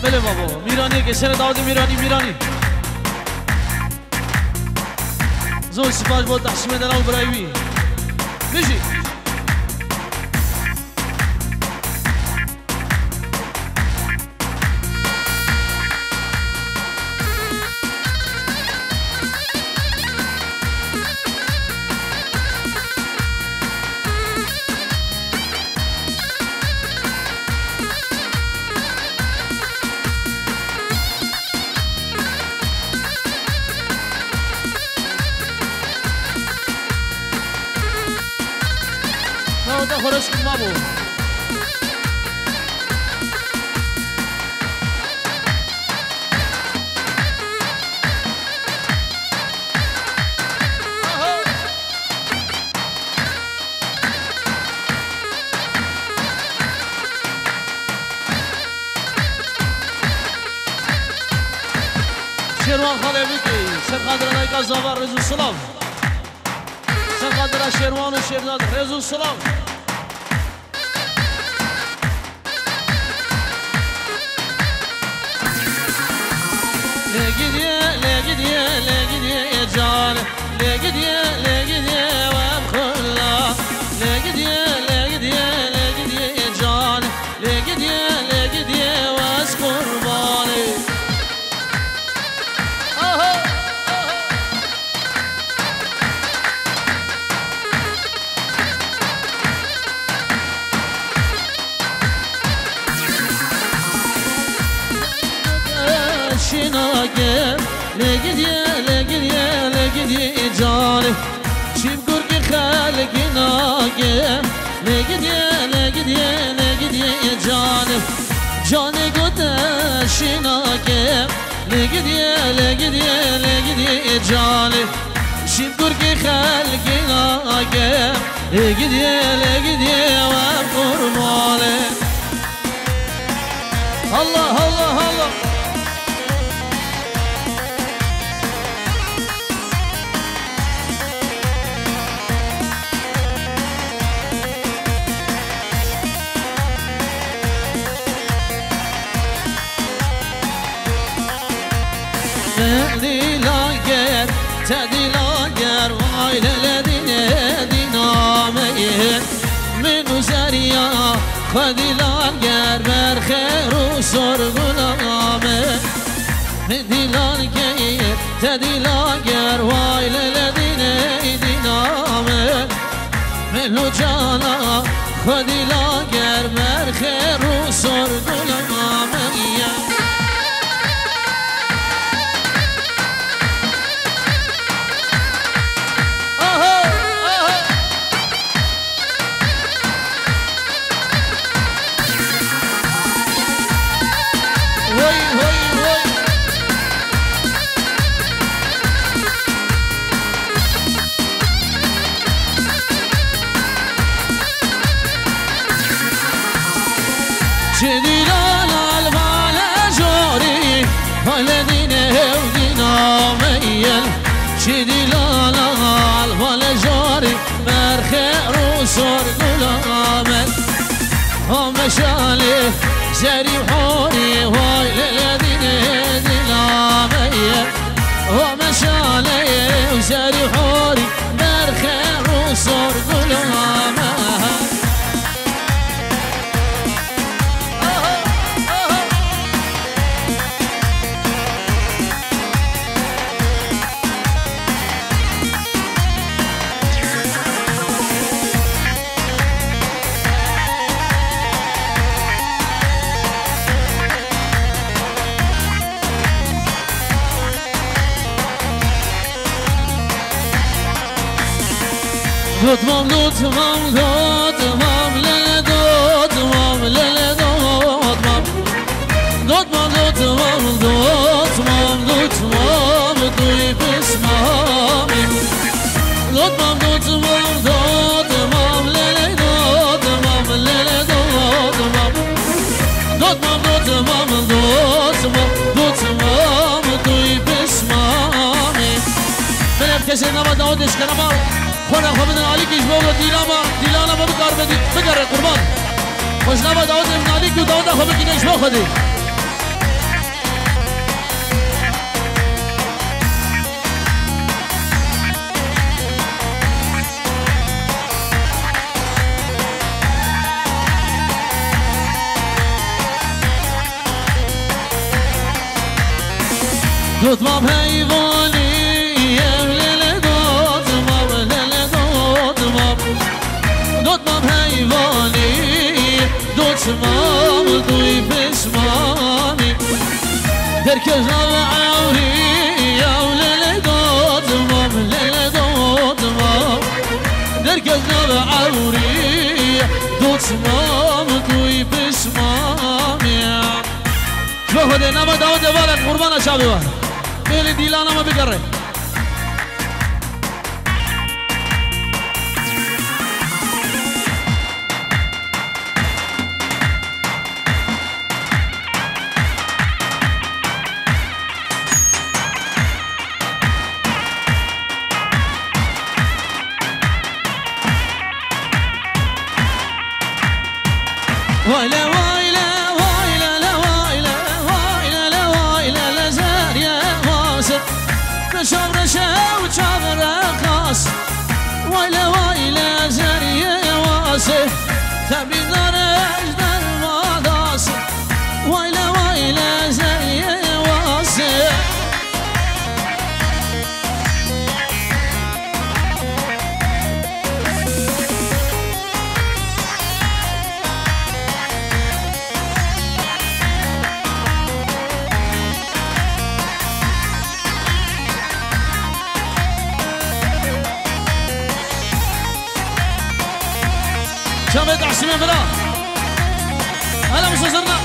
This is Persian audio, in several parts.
بله بابا میرانی که سر داود میرانی زور سپاس بود تقسیم دلال برایوی میشی خورش کن بابو شیروان خاله بیکی سرقدر نایکا زاور رزو سلام سرقدر شیروان و شیرداد رزو سلام لقديه جان لقديه وابخلا لقديه جان لقديه واسقرباني شناقه لقديه جاني شيب قرقي خالقي ناقه لقديه جاني جاني قد شناقه لقديه جاني شيب قرقي خالقي ناقه لقديه وقرباني الله الله الله تدي لاجر وعيل الذين دينامين من زريا خدي لاجر برخير وصر غلامه من دي لاجر تدي لاجر وعيل الذين دينامين من جانا خدي لاجر برخير وصر غلامه شديلان البال جوري والدينه وديناميل شديلان البال جوري مرخير وصور غلامل هم شالي زري حوري والدينه ديناميل هم شالي وزري حوري مرخير وصور غلامل دوتمام لله دوتمام لله دوتمام دوی بسمامي دوتمام لله دوتمام دوی بسمامي من کسی نباید دادش کنم خونه خودم علی کیش بابا دیلانا با بکار بدید بگره قربان خوش نباید داود ابن علی که داود خوب بگیرش با خودی دوتمام حیوانی لیل دوتمام لیل دوتمام دوتمام حیوانی دوتمام دوی پشمانی در کجا و عوری لیل دوتمام لیل دوتمام در کجا و عوری دوتمام دوی پشمانی شو خده نما داود وارد قربان شابه وار بیلی دیلانا ما بگره وایله وایله وایله لا وایله وایله لا وایله لا زاریه واسه نشام رشه و چاق رقاص وایله وایله زاریه واسه تبین دارش در ماداس وایله وایله زاریه واسه شابه تحسيمين بلا هلا مستشرنا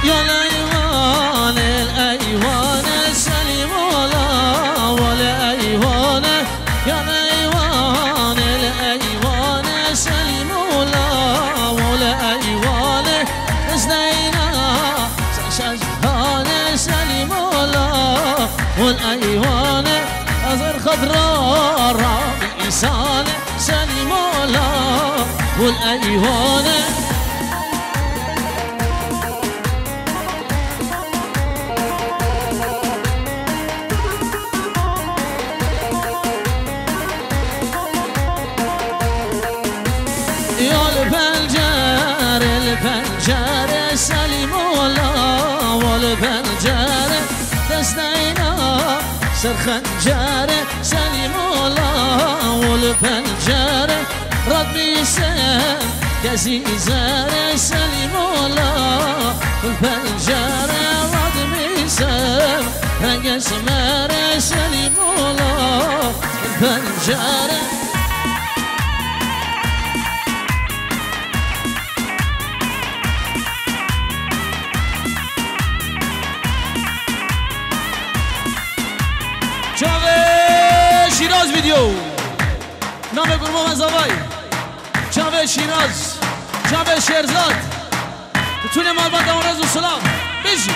يا الأيوان الأيوان سليم الله والأيوان يا الأيوان الأيوان سليم الله والأيوان ازدينا شجهان سليم الله والأيوان أزر خضراء رابي إنسان سليم الله والأيوان الفنجر سليم الله والفنجر دستينا سر خنجر سليم الله والفنجر ربي سم كزيزر سليم الله والفنجر ربي سم رنگ سمر سليم الله والفنجر چاوه شیراز ویدیو نام گروه مزاوای چاوه شیراز چاوه شیرزاد بتونه مال بند امروز و سلام بجی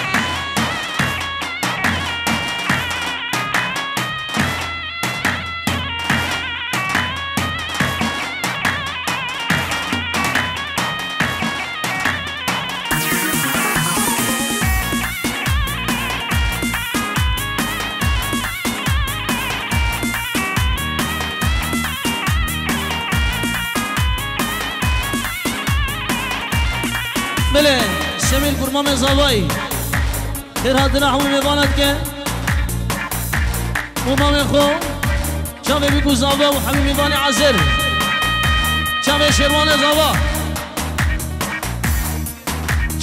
بله شمیل برمام زاوایی در حد نحوی میباند که ممام خو چاوه بیگو زاوه و همین میبانی عزر چاوه شیروان زاوه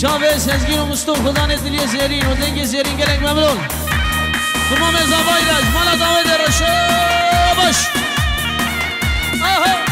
چاوه سزگین و مستوم خدانه دلی زیرین و دنگ زیرین گلک ممنون برمام زاوایی راج مالا داوه در رشه باش آها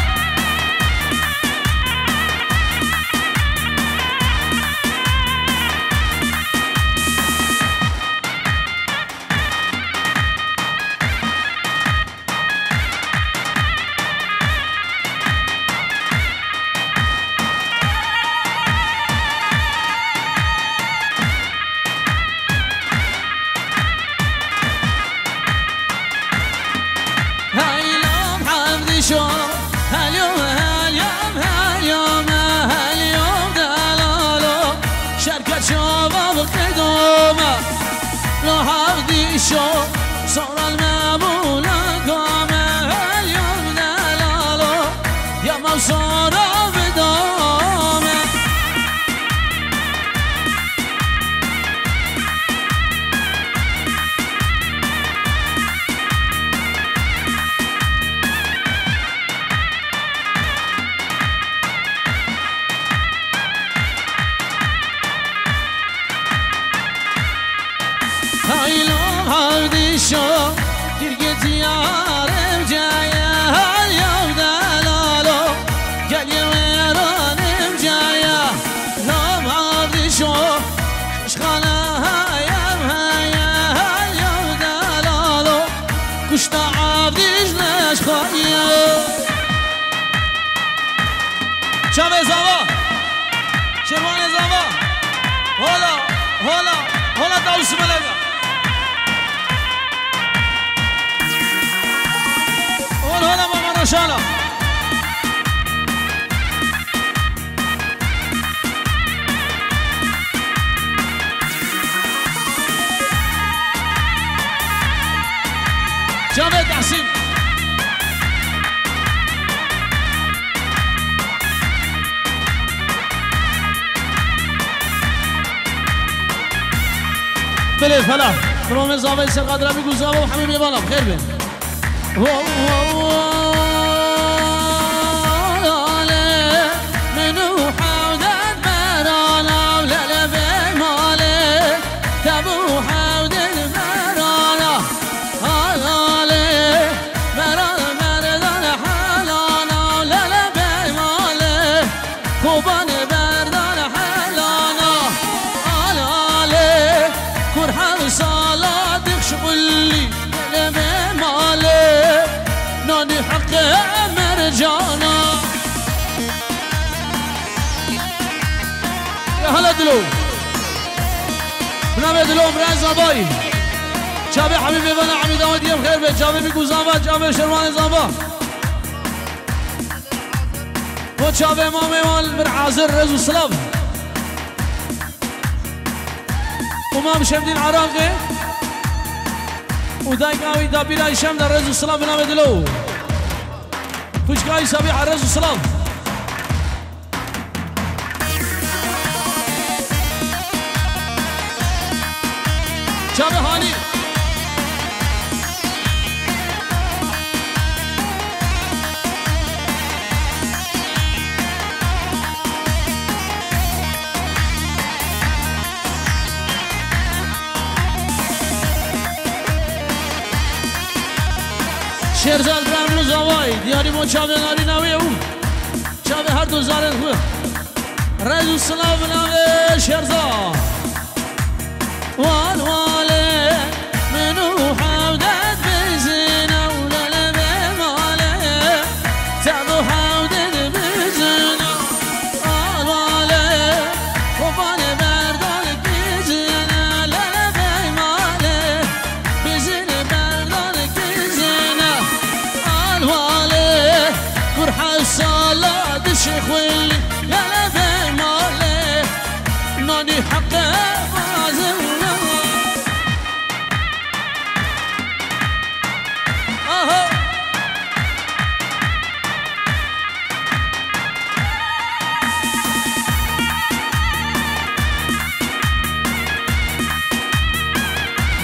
شو صار المبولة قامل يوم دلالو يا مصارى بدامه هايلو هاودي شو درقت يارم جاية هايو دلالو قال يويرانم جاية لام هاودي شو اشخانا هايم هايا هايو دلالو كشتا عبديش نشخايا شابه زوا شروان زوا هولا هولا هولا داوس ملگا هلا ماما رشالة جامد تحسين بليف هلا برامج زاوية سرقادرة بيقول زاوية وحبيبي بالا بخير بين منو حودت مرانا ولا في مالي تبو حودت مرانا هالي مرانا مردان حلانا ولا في مالي خوبان بردان حلانا هالي كرحان صالاتك شغلي ولا في مالي ناني حق مرجانا يا هلا دلو بنام دلو مرز زباي جابي حبيبي بنا عمي داود يم خير بيت جابي بيكو زنبا جابي شروان زنبا و جابي مامي مال من عازر رزو سلام ومام شمدين عراقي ودايقاوي دابيلا يشم در رزو سلام بنام دلو كوشكاي سبيع على رزو سلام شابه هاني شیرزاد برامون زوای دیاری ما چاوه ناری نوی او چاوه هر دو زارد خوی رزو سلام نوی شیرزاد وال واله منو حودت بزنا ولا بماله تعبو حودت بزنا وال واله خوبان بردالك بزنا لا بماله بزنا بردالك بزنا وال واله فرح الصلاة الشيخ واللي لا بماله ناني حقه مازلنا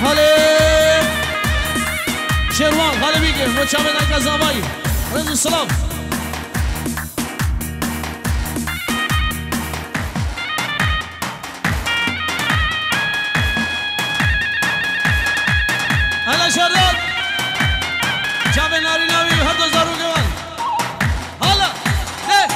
هلا شروان هلا بيجي وشامل الكزاباي رز السلام هلا شرداد جامع ناری ناوی هر دو زارو گوان هلا ده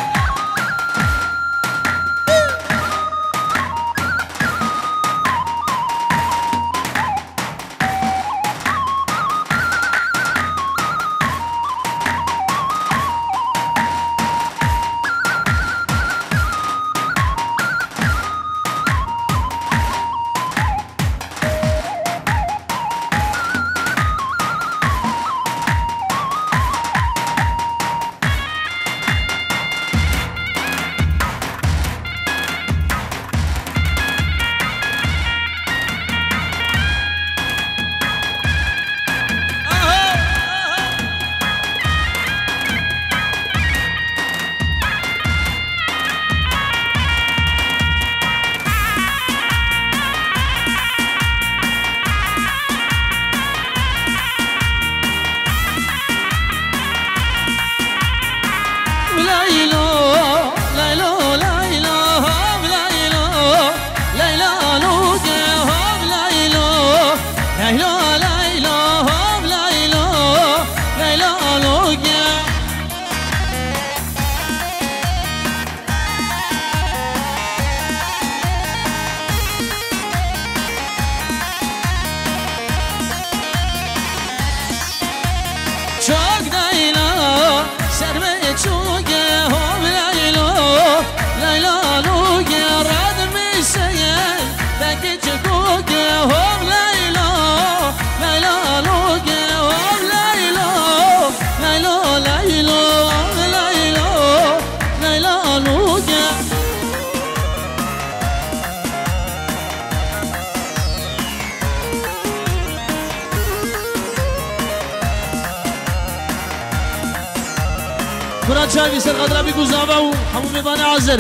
مراد شاوی سر قدر بی گزاوه و همون میبانه عازر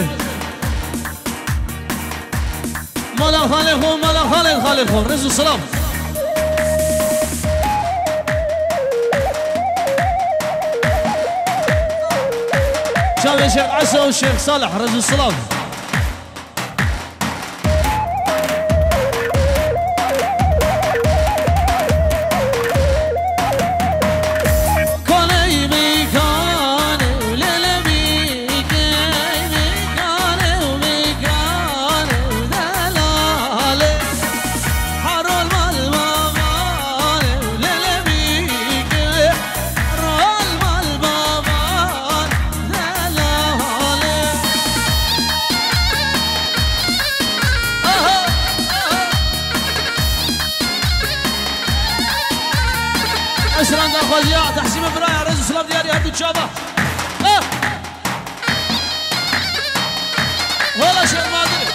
مالا خالق خو مالا خالق خو رزو سلام شاوی شیخ عسا و شیخ صالح رزو سلام أسران دا خوزيا تحسين برايا رزو سلام دياري هردو تشابه هلا شيخ مادري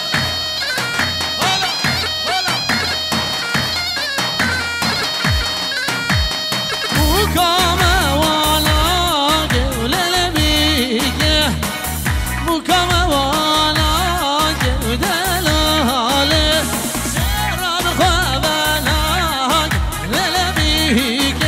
هلا مكامة وانا قولي بيك مكامة وانا قولي سيرا بخوابنا قولي بيك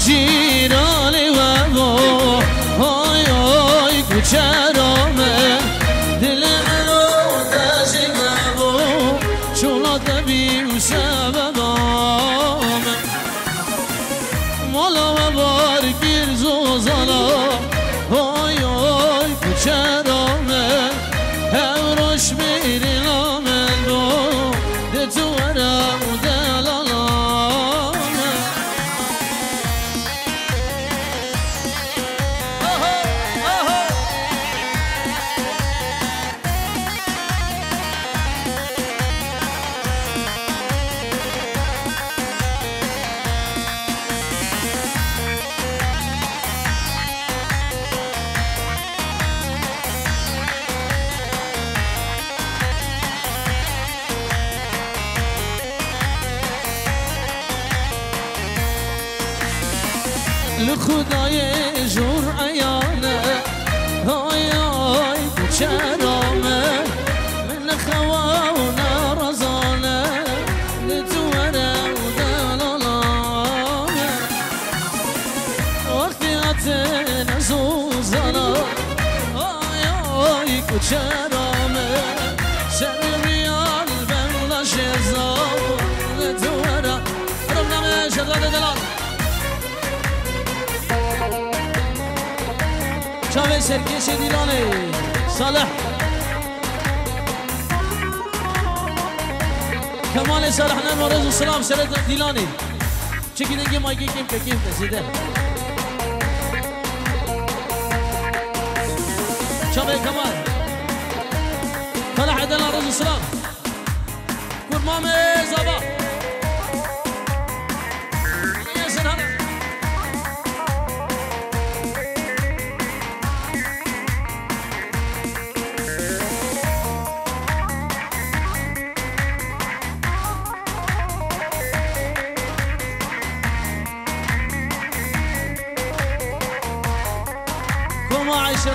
جیرانی و با های کوچرامه دل منو داشتی نبو چونات بیو سببامه مالا و بارگیر زوزالا های کوچرامه هوروش میری نامن بو دتو ورم و دلالامه لخدای جور عیانه های های کوچرامه من خواهونه رزانه لتوره و دلالامه وقتی عطن زوزانا های های کوچرامه سر ریال بملا شزار لتوره رب نمه شداد دلال شاوه سرکش دیلانه صالح کمال صالح نن و رزو سلام سرت دیلانه چکی دنگی مایگی کم کم تسیده شاوه کمال صالح دلان رزو سلام کرمام زبا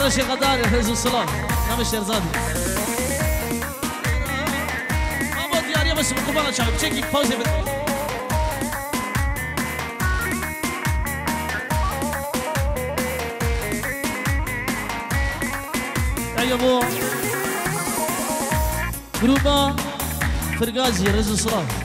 رشي قدار رز السلام نام الشيرزادي ما دياري بس بقبالة شعب تشيكي باوزي أيوة جروبا فرقازي رز السلام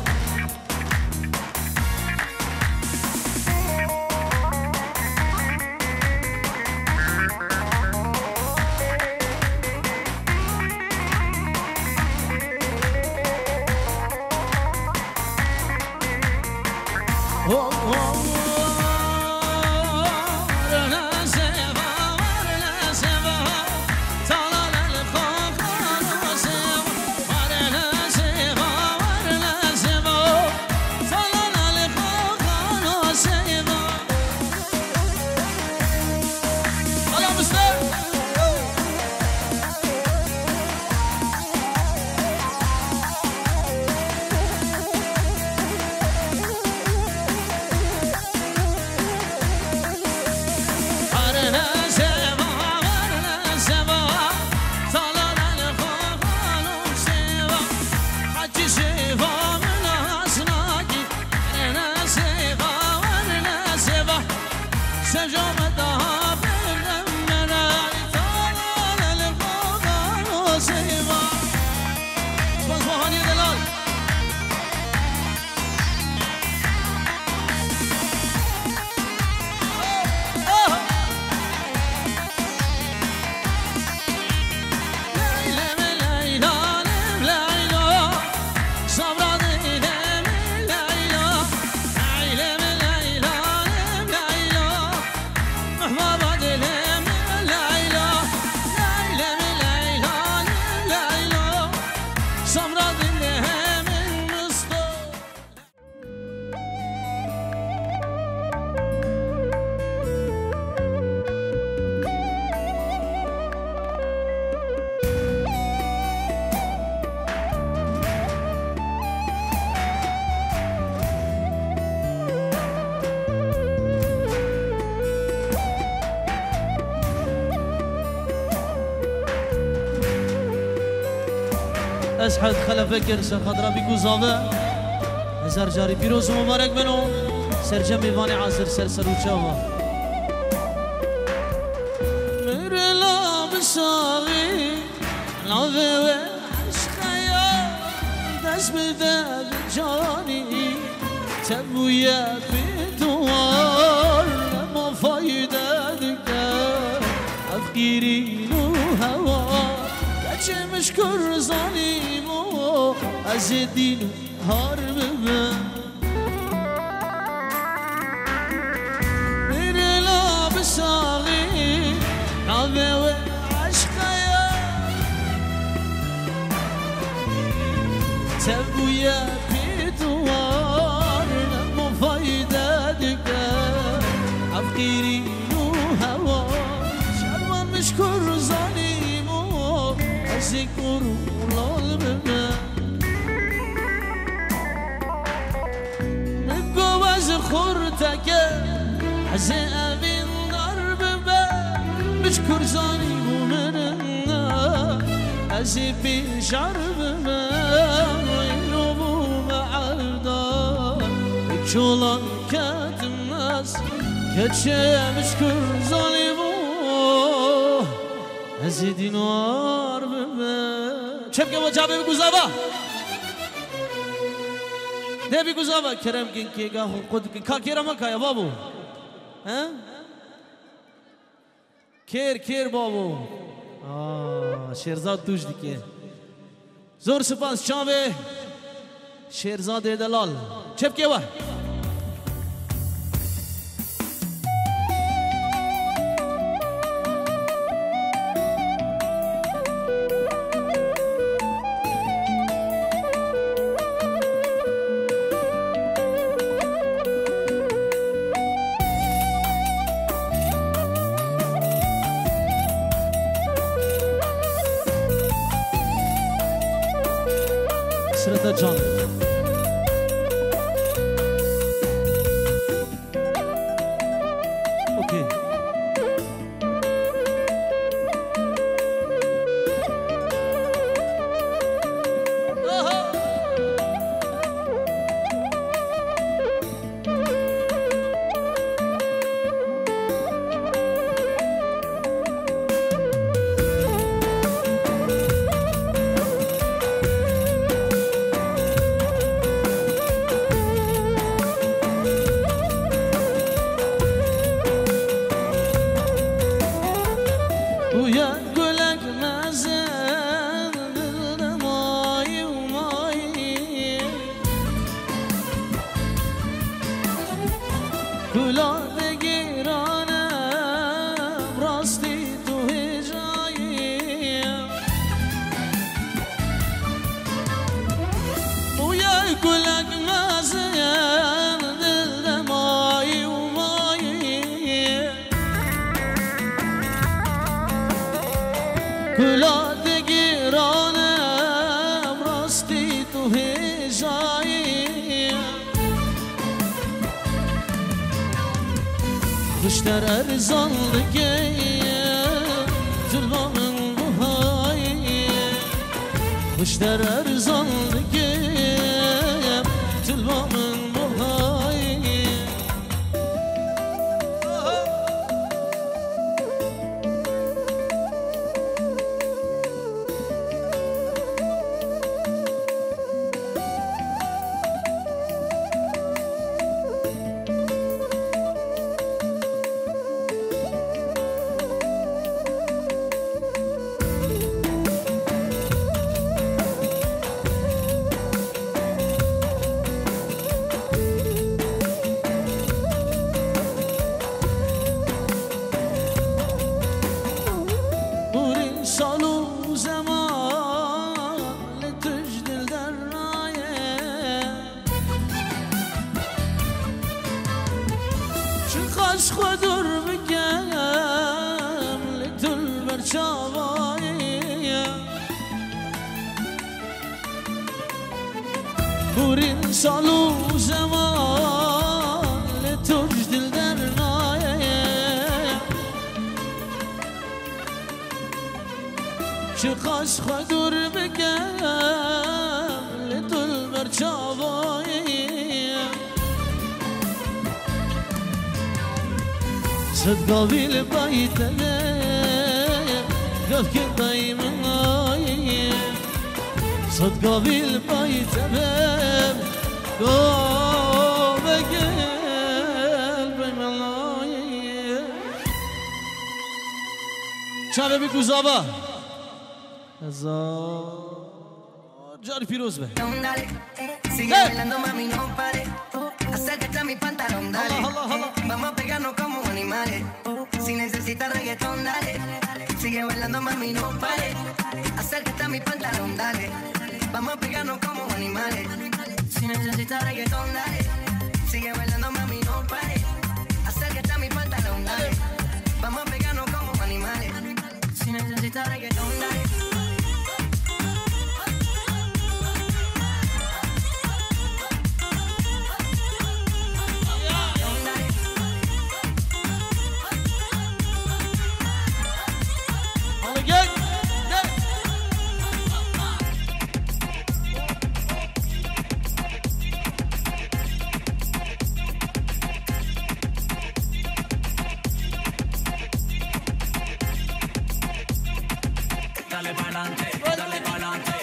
أسحد خلفك سر خضرا بيكو زاوة هزار جاري بيروز مبارك منو سر جمي فاني عاصر سر سروتشاوا مرلا بساغي نافي وعشقيا دس بدل جاني تبويا بدوار لما فايدة دكا أفكيرين وهوا كأش مشكر ظالمو أزدين هاربما مرلا بساغي نافي وعشقيا تبويا بدوار لما فايدة دكا أفكيرين وهوا شرما مشكر ظالمو أذكر الظلمة من جواز خورتك حزق من ضرب مشكر ظالمو مننا أزي شرب ما وينوبو معرضا شولان كات الناس كتشي مشكر ظالمو أزي نار بما شبكة وجابه بگوزاوا ده بگوزاوا کرم کن کیگا خود کن کا کرم کا یا بابو ها کیر بابو شیرزاد دوش دیگه زور سپاس چاوه شیرزاد دلال شبکه وا Sırada Can. Okey. ويا قولك ما زال ماي وماي كلا دقيرانا براستي توهجاي ويا قولك ما زال ماي وماي كلا دقيرانا براستي توهجاي Kuşlar erzaldı Tülbamın buhayı Kuşlar erzaldı Tülbamın buhayı خدر بكم لتلبر شوايا ورين صالو زمان لتجدل درنايا شخص خدر بكم لتلبر شوايا صدقا بالبيت قف كنتي من غاية صدقا بالبيت قف قلبي من غاية شعبي بيكو زابا جاري فيروز به Sigue bailando mami no pare Acércate a mi pantalón dale Vamos a pegarnos como animales Si necesitas reggaetón dale Sigue bailando mami no pare Acércate a mi pantalón dale Vamos a pegarnos como animales Si necesitas reggaetón dale Sigue bailando mami no pare Acércate a mi pantalón dale Vamos a pegarnos como animales Si necesitas reggaetón dale Dale pa'lante, dale pa'lante.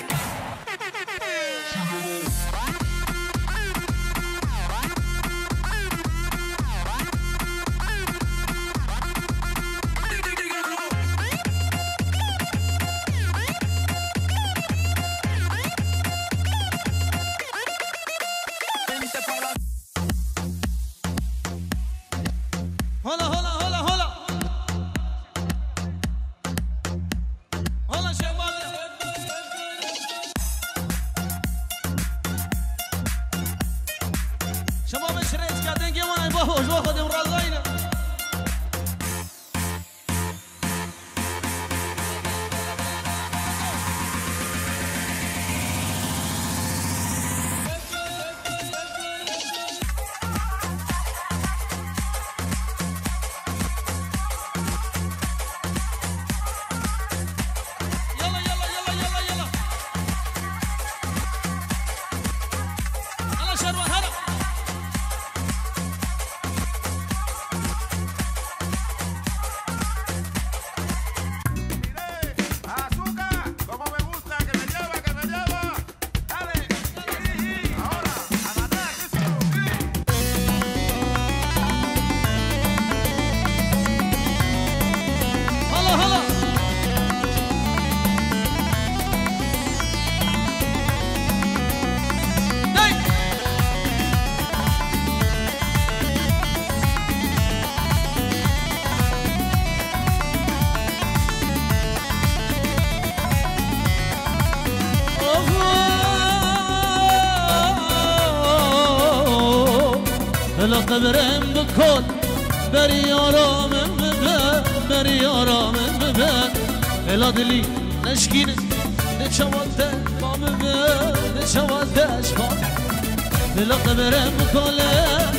Hola, hola, hola, hola. Hola, Shemale. شباب شريت قاعدين قيمانا يبوش باخذ مرازينا بلا قبرم بکن بری آرامم ببن بری آرامم ببن بلا دلی نشکینه نشواده بام ببن نشوادهش بام بلا قبرم بکن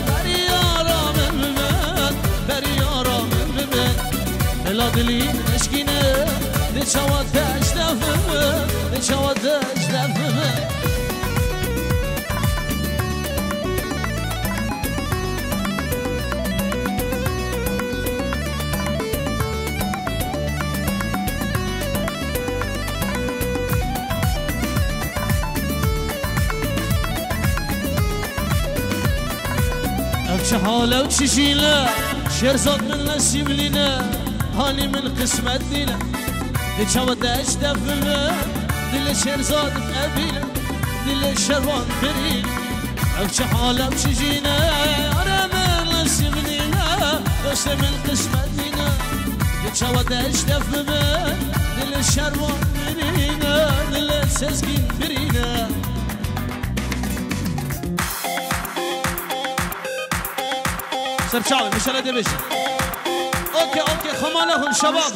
بری آرامم ببن بری آرامم ببن بلا دلی نشکینه نشوادهش دفن نشوادهش دفن شحالة وتشيلة شرصت من نسيب لنا هاني من قسمت دينا دي شاودة اشتف بما دي شرصت بقبيلة دي شروان بريل شحالة وتشيلة أنا من نسيب لنا بس من قسمت دينا دي شاودة اشتف بما دي شروان برينا دي سسكين برينا سرچاوي مش انا دبش اوكي خمالهم شباب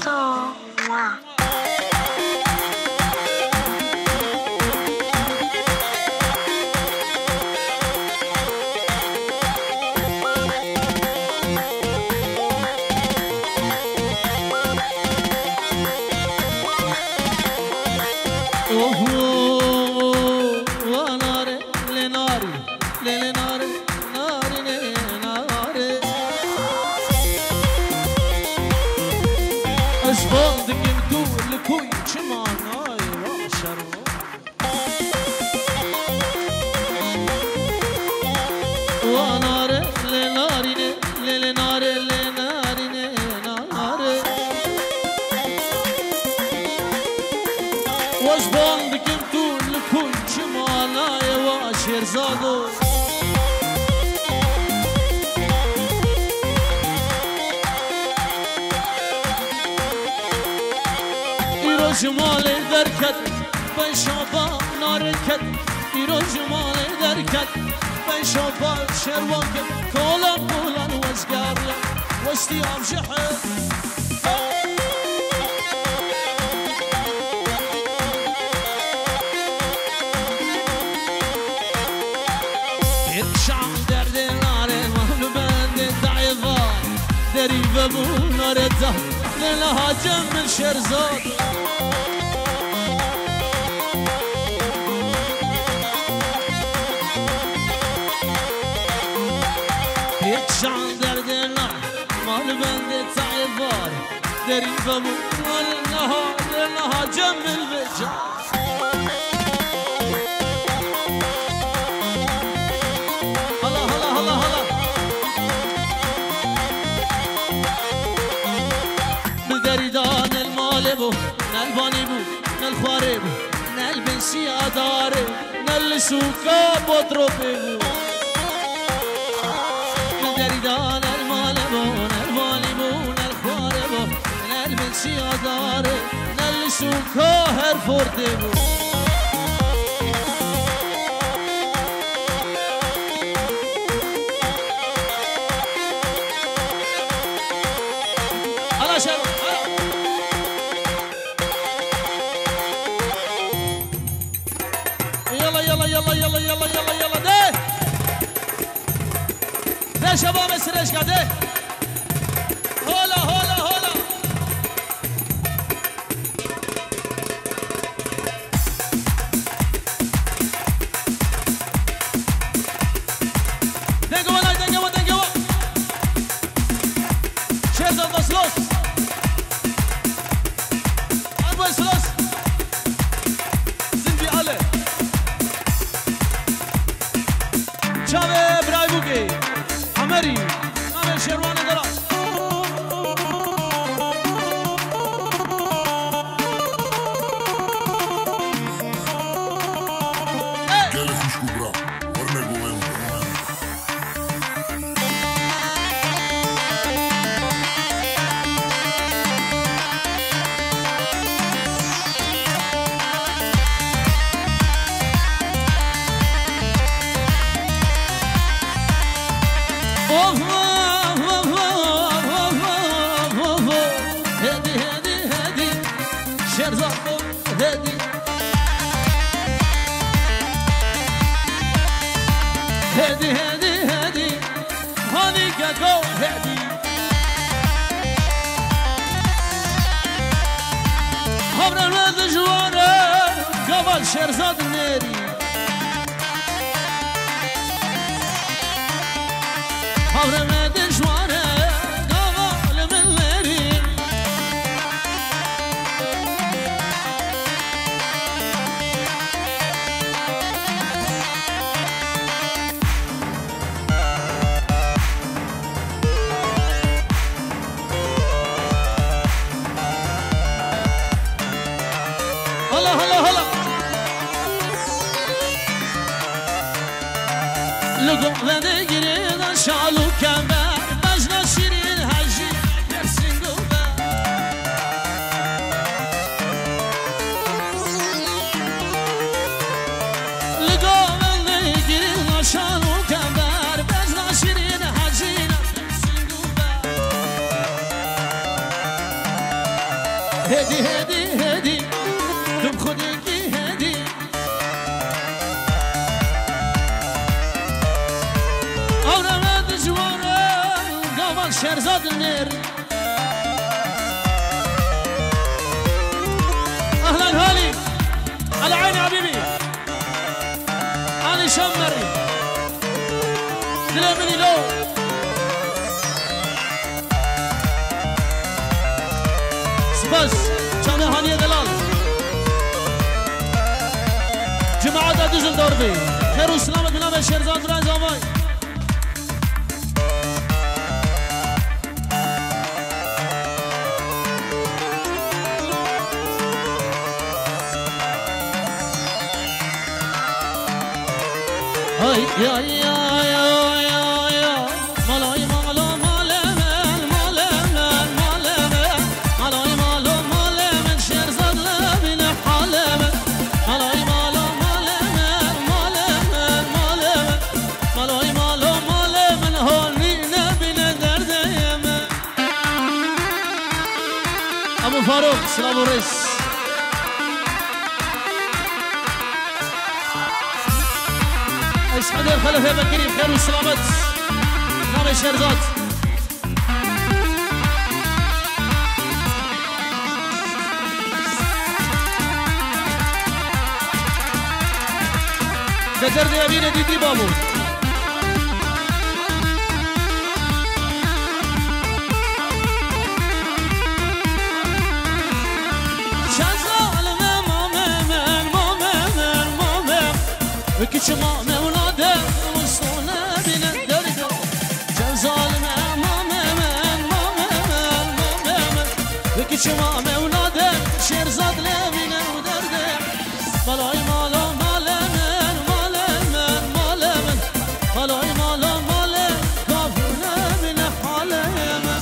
جمالي دركت بين شباب ناركت يرو جمالي دركت بين شباب شروانك كولا وزقاريا واستيام جحد يتشعب دردي ناري مهلو بندي ضعيفة دريبة بو ناري الزهر لها جمل شرزات يتشعب دردي ناري مهلو بندي ضعيفة دريبة بو لها جمل بجات بو نالباني بو نالخواري بو نالبنسي أداري نالسوكا بطروبي بو نالدريدان المال بو نالباني بو نالخواري بو نالبنسي أداري نالسوكا هرفورتي بو يلا ده شباب السريش قاعده هولا دنقوا شيرز البسلوس البسلوس زنبي علي شابه برايبوكي عمري نعمل شروع شهرزاد هدی هدی هدی هدی هانی که گو هدی خبرم دجواره قبل شهرزاد نری خبرم دجواره قبل من نری هلا هلا هلا لقوا ذا قرينا شالو كمر بجنا شيرين هجي درسين قوبا لقوا ذا قرينا شالو كمر بجنا شيرين هجي درسين قوبا هدي هدي هدي دم خودکی هدی آورم دجواره قوال شهرزاد نر اهلا هالي على عيني حبيبي علي شمري دلمني لو بس كان هاني دلال جماعة دوزن دوربي خير وسلامة بنام شهرزاد بران زاماي هاي يا يا يا يا يا مالاي مالو مالمن مالمن مالمن مالاي مالو مالمن شهرزاد لبين حالمن مالاي مالو مالمن مالمن مالمن مالاي مالو مالمن هوني نبين درديم ابو فاروق سلام رئيس اسعد الخلفاء بكري بخير والسلامات نام شهرزاد كتر يا بينا ديدي بابو وكيش ماما ولادم وصونا بنا درجة كان ظالمة ماما وكيش ماما ولادم شهرزاد لبنا ودردم مالاي مالا مالمن مالمن مالمن مالاي مالا مالمن كافرنا بنا حالمن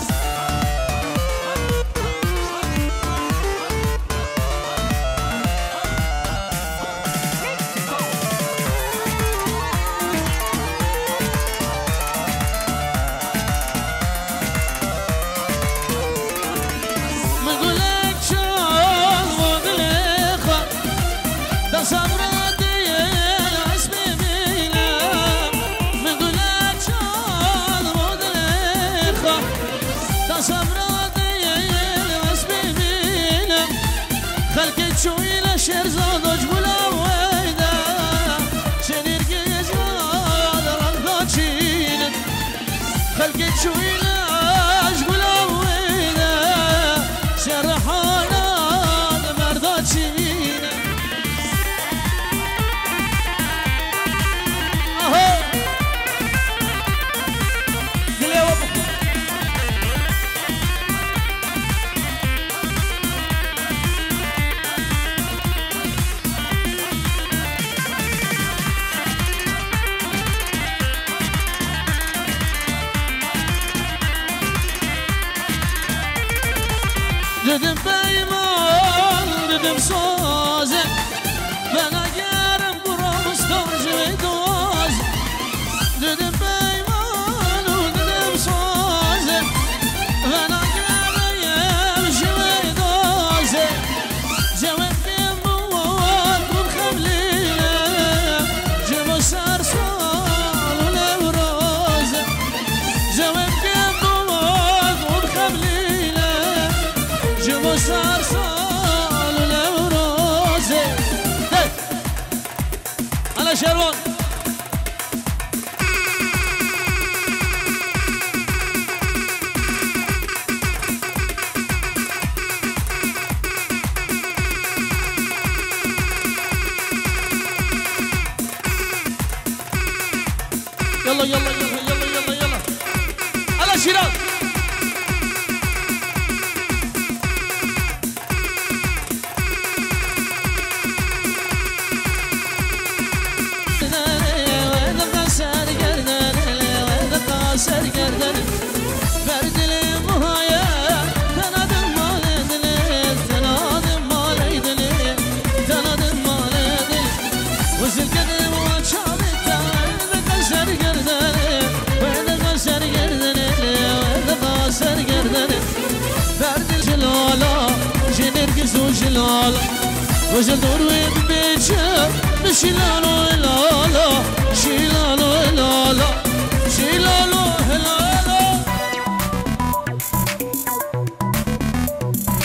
شوي لشهرزاد وجبلا ويدا شنير جيزاد رنقاتشين خلقت شوي لجبلا ويدا شرحانا مرداتشين اهو قلي وابو dedim peyman dedim sazı ben agarım kuramız torcu ve doz dedim peyman dedim sazı ben agarım şive doz شروان يلا يلا يلا يلا يلا يلا على شيراز جلالا وجل دور وين بيتشا بشلالو هلالا شلالو هلالا شلالو هلالا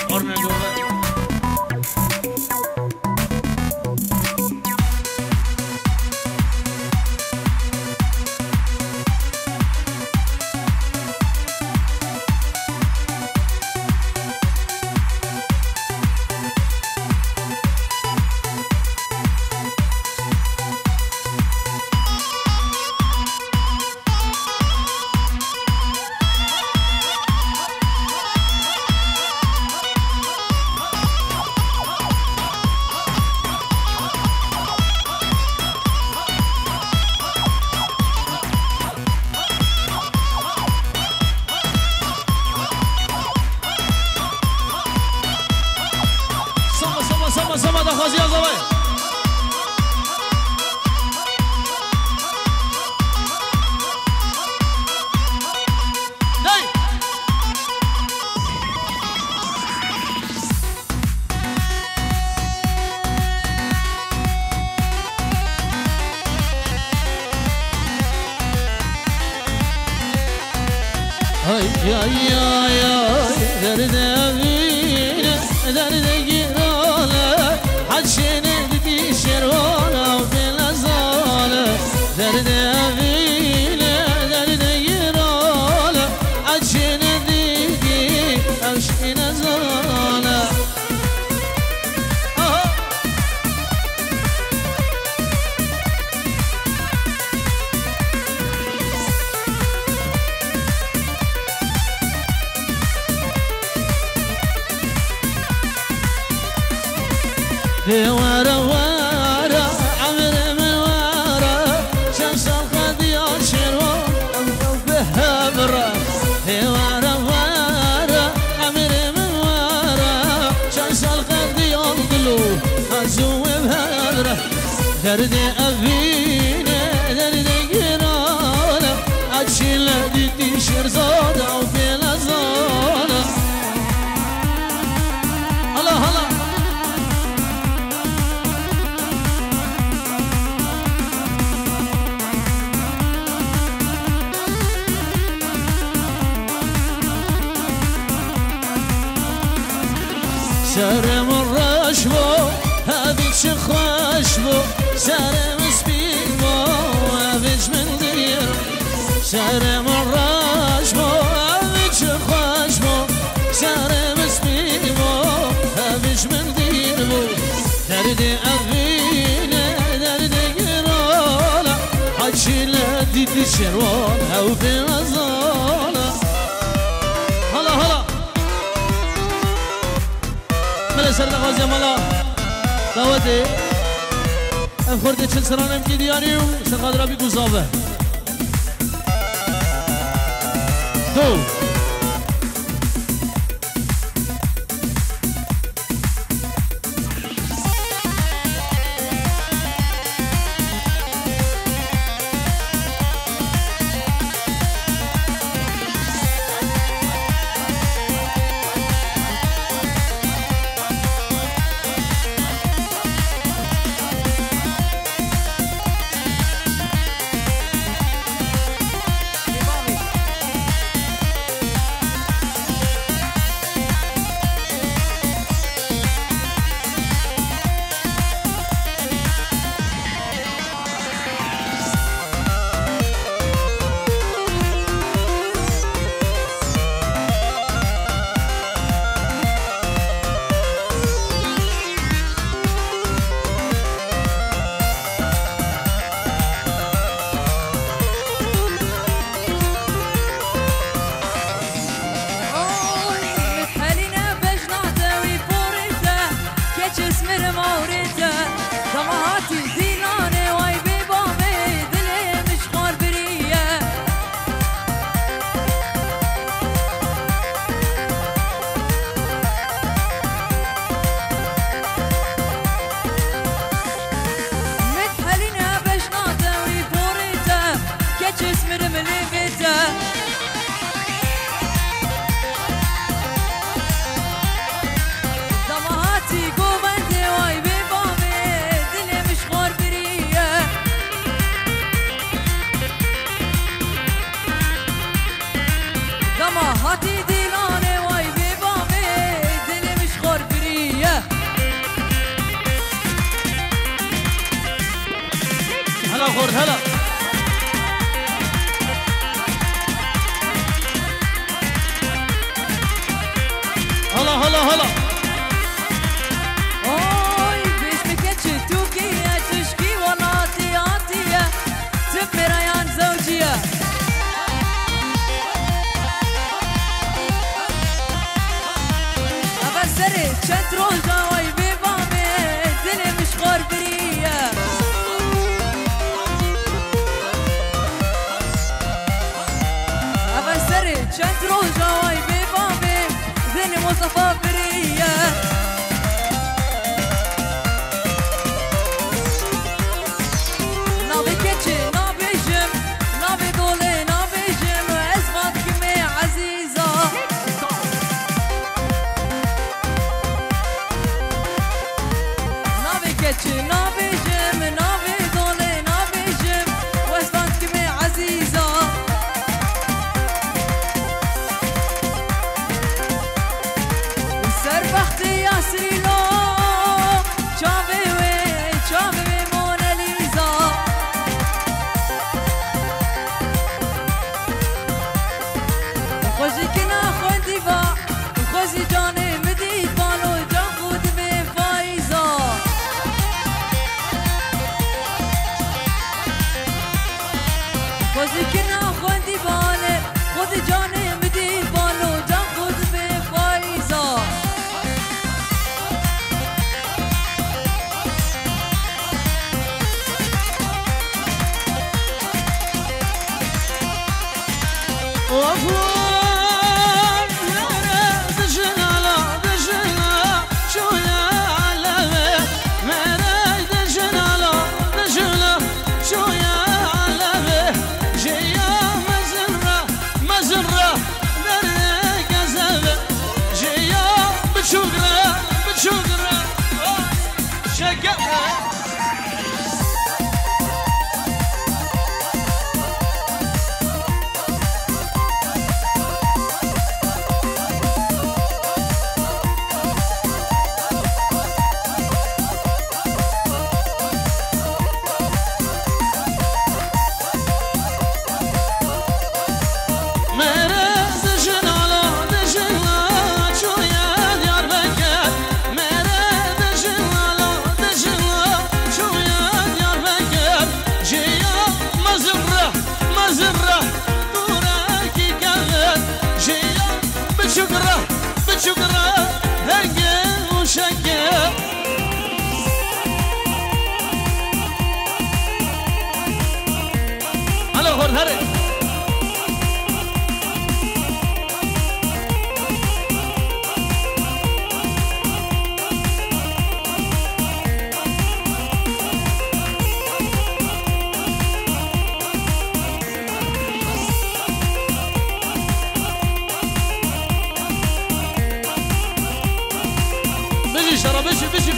قرنا دوغا سما دا خازی از آوه دی ay ay ay ay derde vine derde girale حجيني بدي شرونا وبلا زالة دردي أبينا دردي يرالا حجيني ديدي أمشينا زالة ورا ورا عمر من ورا شمس الخديار شروان بها برا ورا ورا عمر من ورا شمس الخديار قلو أزوم بها برا دردي أبينا دردي قرانا أجل ديتي شرزادة وبلا زانة الله الله سرم الرشبو هابيتش خشبو سرم سبيبو هابيتش من دير سرم الرشبو هابيتش خشبو سرم سبيبو هابيتش من ديربو دردي أبينا دردي قرالا حجي لديتي شروان أو في غزالة هلا هلا سر غازی مالا دعوتی افخورد چل سرانم کی دیاری و سرقادر بی گذابه دو keçis mirim avrete Damahati dilane vay bebame Dilim işkar biriye Methaline beşnate vri porete Keçis mirim levete هاتي ديلاني واي ببامي دلي مش خربرية هلا خورد هلا هلا هلا هلا اوي بيش بكتش توكية تشكي وناتي عاتية تبي ريان زوجية سري شترو جاوي ببامي دلي مش خربرية أبا سري شترو جاوي ببامي دلي مصطفى برية نابي كتشي نابي جم نابي دولي نابي جم اسمك كمي عزيزة نابي جم نابي دولي نابي جم واسبان كمي عزيزة سربختي يا سريلو شافي موناليزا خوشي كنا خون ديفا خوشي جاني مديد بالو جان خود بي فايزا خوشی کنا خودی بانه خودی جانه مدی بانو جان خود به فایزا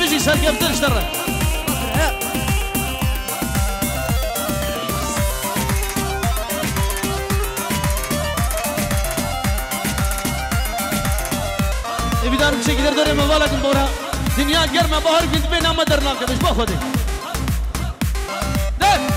بيجي سرقفتر اشترى بدارم شكل داره موالكم بورا دنیا گرم بهار گند به نام درناک بش با خودی ده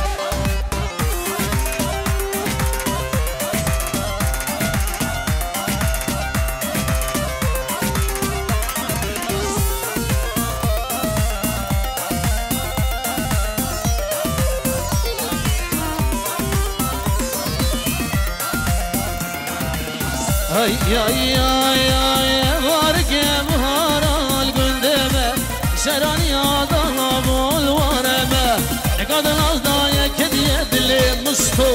ay ay ay ay var ki buhar al gündeme سرانی آدانا بولوارمه نگاد نازدای کدیه دلی مستو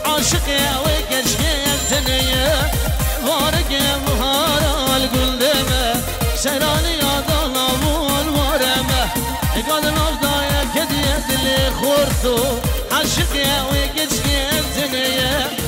عاشقی و گشگی تنیه وارگی مهارال گلدمه سرانی آدانا بولوارمه نگاد نازدای کدیه دلی خورتو عاشقی و گشگی تنیه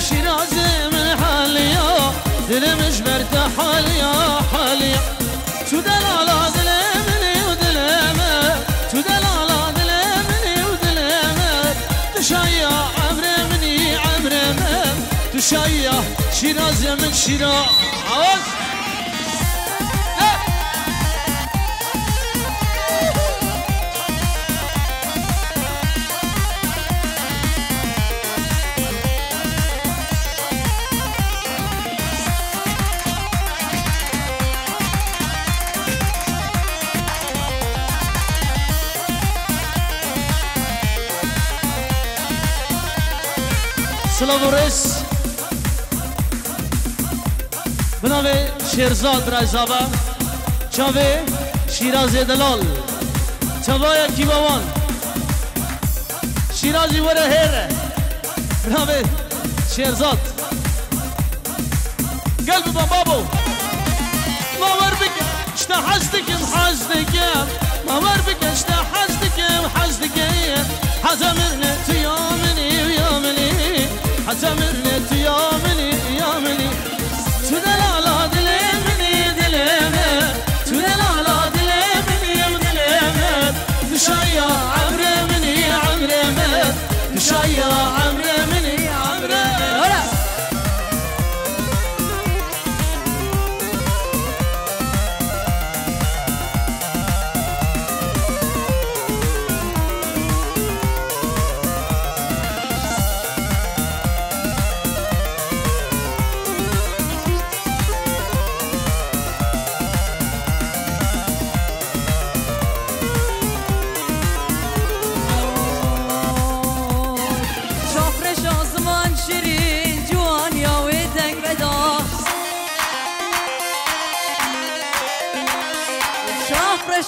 شيرازي من حاليا دل مجبر تحاليا حاليا شو دلالا دلمني ودلمه شو دلالا دلمني ودلمه تشايا عمري مني عمري من تشايا شيرازي من شيراز سلامورس بناوی شیرزاد برایزابا چاوی شیرازی دلال چاوای کیباوان شیرازی وره هره بناوی شیرزاد قلب بابو ماور بکم اشتا حزدکم حزدکم ماور بکم اشتا حزدکم حزدکم حزمرنه تیامنی ویامنی حزمرنت يا مني يا مني شو دلالا دلمني دلمه شو دلالا دلمني ودلمه تشايا عمري مني عمري من تشايا عمري مني عمري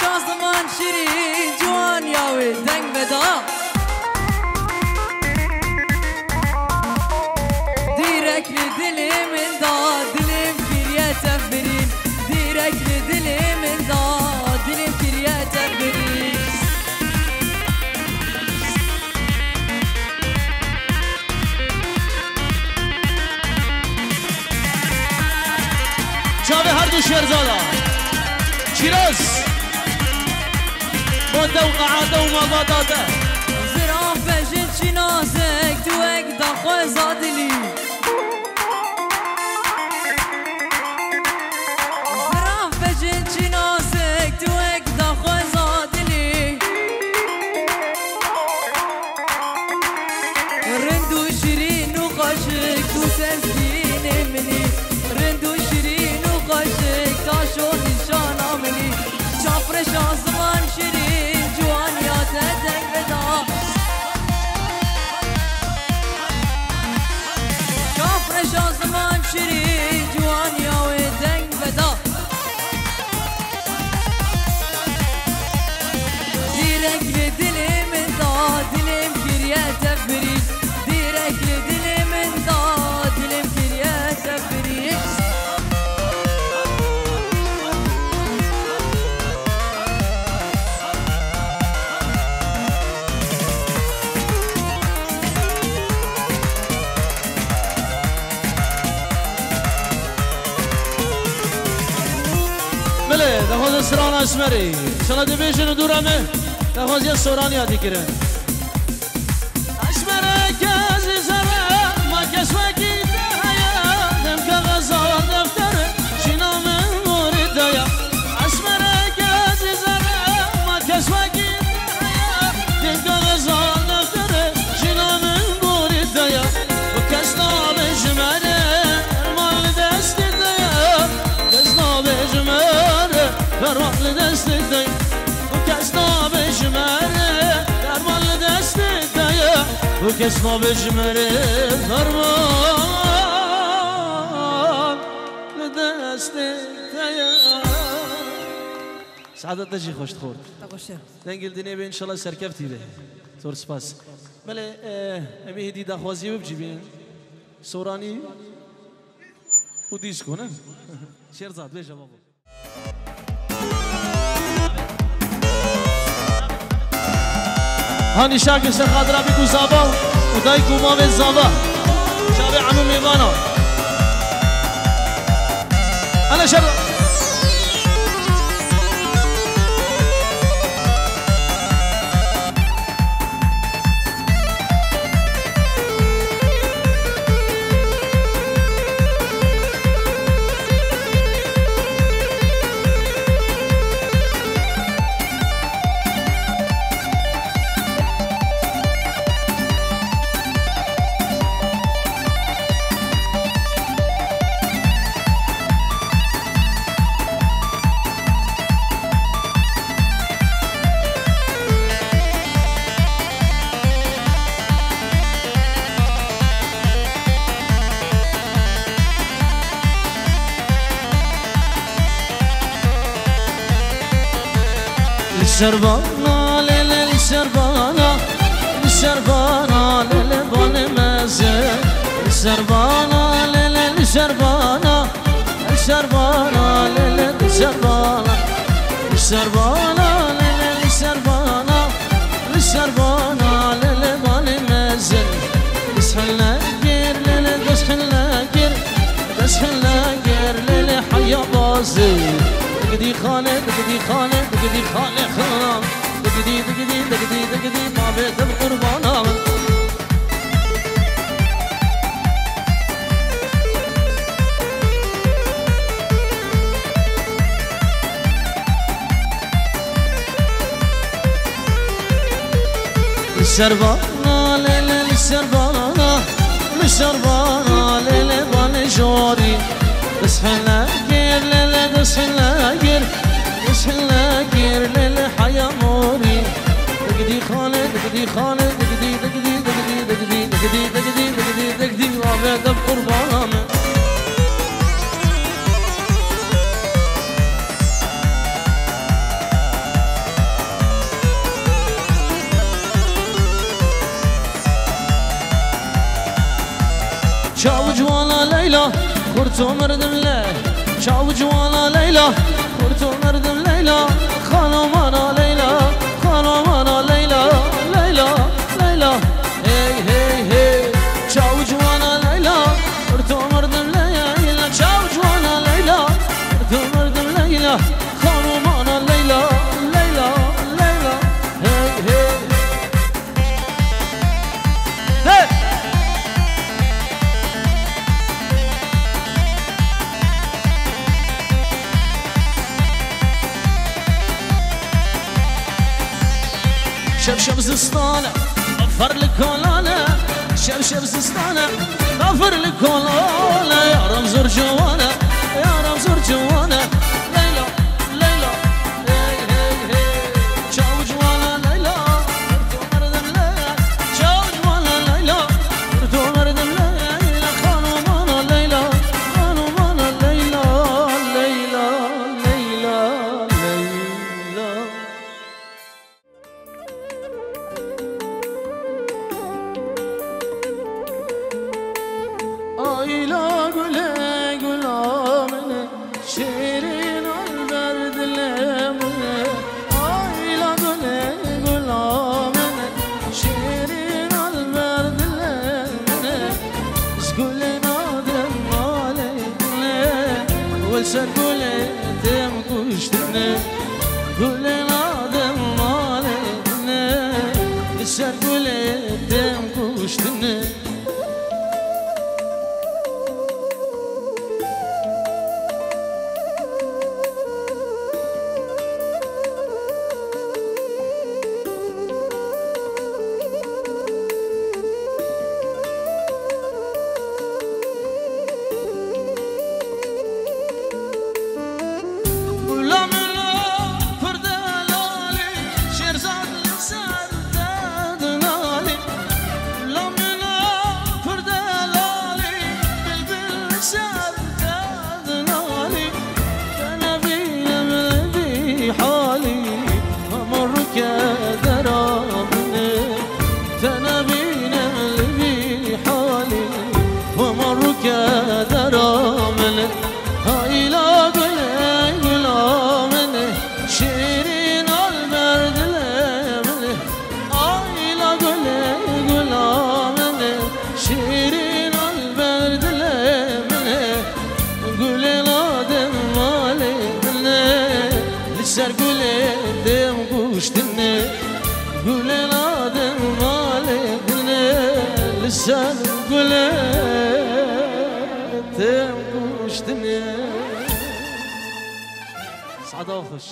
شانس زمان شیرین جوان یاوی دنگ بدا دیرک دلی من دا دلم کریه تفرین دیرک دلی من دا دلم کریه تفرین چاوه هر دو شیرزادا شیراز بوده و قعاده و مباداده زرافه جن چی نازک تو اک دا خواه زادلی بله دخواست سران اسمری شلا دیویژن دورمه دخواست یه سورانی یادی کرن اسمره کسی سره ما کسوکی دهیا دم که غزال دفتره شینا من مورد دیا اسمره کسی سره ما کسوکی دهیا دم که غزال دفتره شینا من مورد دیا و کس نابش منه مال دست دیا کس نابش منه فرمان دست دیا و کس نابش منه فرمان دست دیا و کس نابش منه فرمان دست دیا سعادت تجي خوش تخورد دنگل دنیا به انشالله سرکفتی به زور سپاس بله امی هدی دخوازی بب جیبین سورانی و دیسکو نه شیرزاد بیجا بابا هانی شاکر خاطره بگو زابا و دای کوما به زابا شابه عمو میوانا انا شر الشربانة ليلة الشربانة الشربانة ليلة بان مازال الشربانة ليلة الشربانة الشربانة ليلة الشربانة الشربانة ليلة الشربانة الشربانة ليلة بان مازال اسحلنا كير ليلة اسحلنا كير اسحلنا كير ليلة حيا بازي دقدي خانه دقدي خانه دقدي خانه خرام دقدي دقدي دقدي دقدي ما بيت القربانه الشربانه ليله الشربانه الشربانه ليله بان جوري اسحنا كير ليله اسحنا كير اسحنا كير ليله حيا موري دقدي خانه دقدي خانه دقدي دقدي دقدي دقدي دقدي دقدي دقدي دقدي وابد بقربانه شاو جوانا ليلى خورتو مردم ليلى شاو جوانا ليلى خورتو مردم ليلى خانو مانا ليلى خانو مانا ليلى ليلى ليلى هي هي هي شاو جوانا ليلى خورتو مردم ليلى شاو جوانا ليلى خورتو مردم ليلى خانو مانا ليلى ليلى ليلى هي هي هي شبشب زستانه غفر لكولانا شبشب زستانه غفر لكولانا يا رمزور جوانا يا رمزور جوانا ليلى ليلى هي هي هي شاو جوانا ليلى ارتو مردم ليلى شاو جوانا ليلى ارتو مردم ليلى خانو مانا ليلى خانو مانا ليلى ليلى ليلى ليلى آیلا گله گلامنه شیرین البرد لمنه آیلا گله گلامنه شیرین البرد لمنه از گل نادم ماله ولسر گله دم کشتنه گل آدم مالنه لسر گل دم کشتنه سر گل دم گوشتنه گل آدم مالنه لسر گل دم گوشتنه سعد خوش